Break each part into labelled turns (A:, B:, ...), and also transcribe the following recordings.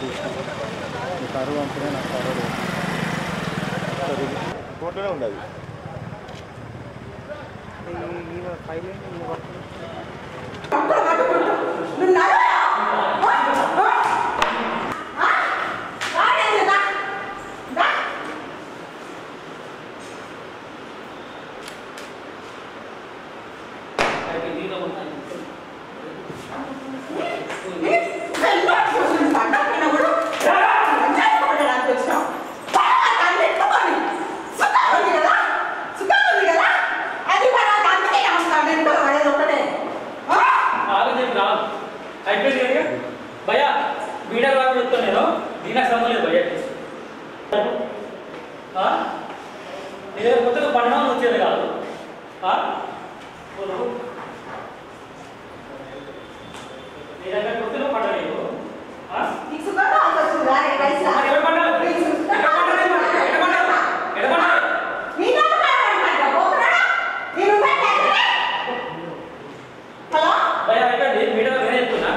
A: మీ car పంపితే నాకు car కోట్లోనే ఉండదు ఫైల్
B: भैया वीडियो वाला तो नहीं नो दीना समझ ले भैया हाँ ये मतलब तो पढ़ना मुझे लगा हाँ बोलो ये अगर कुछ तो पढ़ा नहीं हो हाँ
C: ठीक सुना ना आप सुना है कैसा
B: ये पढ़ना
C: मीना तो पढ़ना बोल रहा ये रुपए कैसे हेलो
B: भैया इधर दे वीडियो भेज तो ना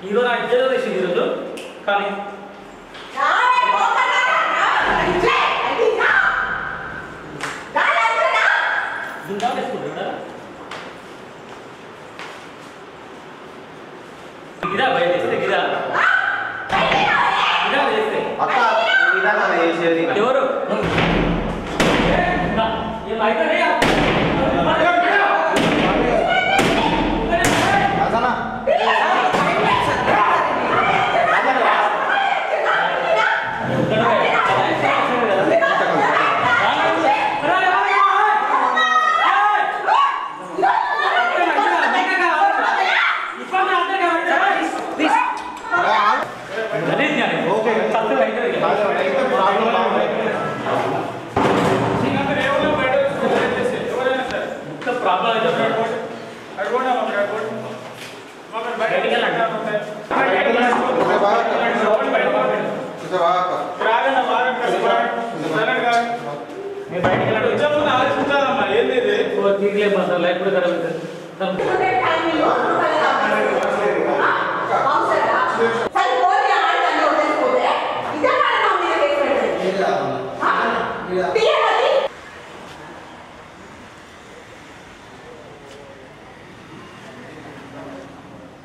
B: हीरो ना इधर दे हीरो तो खाली
C: अरे बोल रहा ना इधर ना गाल इधर ना
B: दुनिया में स्कूल ना गिरा भैया देखते गिरा गिरा देखते
A: అక్క గిరా నా చేసేది
B: ఎవరు ये माइक नहीं आप
A: అసనా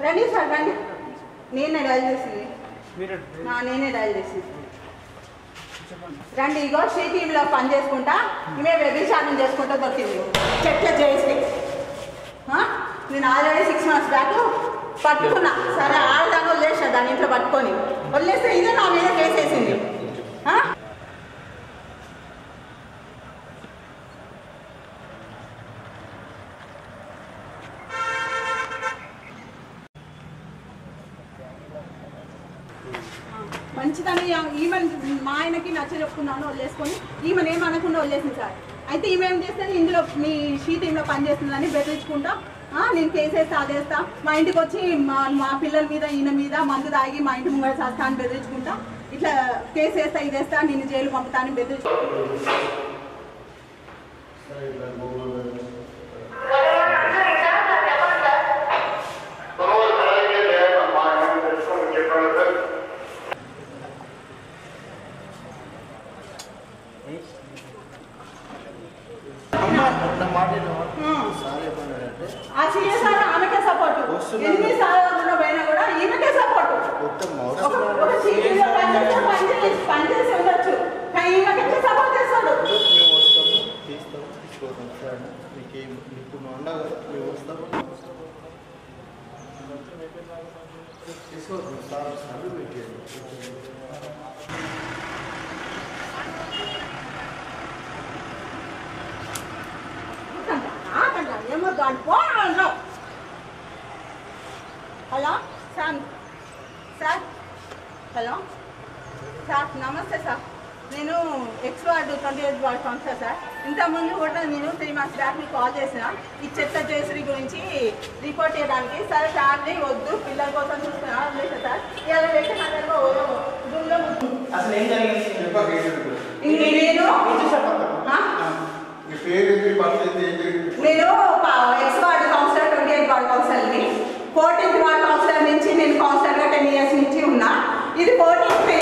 C: రండి సార్ రండి నేనే డైల్ చేసింది నేనే డైల్ చేసింది రండి ఇగో శ్రీ టీవీలో పని చేసుకుంటా ఇవే వ్యభిచారం చేసుకుంటా దొరికింది చెట్ల చేసి నేను ఆల్రెడీ 6 months బ్యాక్ పట్టుకున్నా సరే ఆడదాకా వదిలేసా దాని ఇంట్లో పట్టుకొని వదిలేస్తే ఇదే నా మీద కేసేసింది మంచిదని ఈమెన్ మా ఆయనకి నచ్చ చెప్పుకున్నాను వదిలేసుకొని ఈమెను ఏమనకుండా వదిలేసింది సార్ అయితే ఈమె ఏం చేస్తుంది ఇందులో మీ షీ టీంలో పనిచేస్తుందని బెదిరించుకుంటా నేను కేసేస్తా అదేస్తా మా ఇంటికి వచ్చి మా పిల్లల మీద ఈయన మీద మందు తాగి మా ఇంటి ముంగడ చేస్తా అని బెదిరించుకుంటా ఇట్లా కేసేస్తా ఇదేస్తా నేను జైలు పంపుతా అని బెదిరించు ఆ సీఎస్ఆర్ ఆమెకే సపోర్ట్ ఎన్నిసార్లు పోయినా కూడా ఈమెకే సపోర్ట్ ఒక సీటీలో పనిచేసి ఉండొచ్చు కానీ ఈమెకే సపోర్ట్ చేస్తాడు ఏమో దాని పోను hello sir sir hello sir నమస్తే సార్ నేను ex ward 28 ward councillor sir ఇంతకుముందు కూడా నేను 3 months బ్యాక్ మీకు కాల్ చేసిన ఈ చెత్త జయశ్రీ గురించి రిపోర్ట్ చేయడానికి సరే ఫ్యామిలీ వద్దు పిల్లల కోసం చూస్తున్నా లేదు సార్ ఇలా పెట్టి నా దగ్గర రూమ్లో
A: అసలు ఏం జరిగింది
C: నేను ఎక్స్ వార్డు కౌన్సిలర్ 28 వార్డు కౌన్సిలర్ని 14th వార్డు కౌన్సిలర్ నుంచి నేను కౌన్సిలర్గా 10 years నుంచి ఉన్నా ఇది ఓటీపీ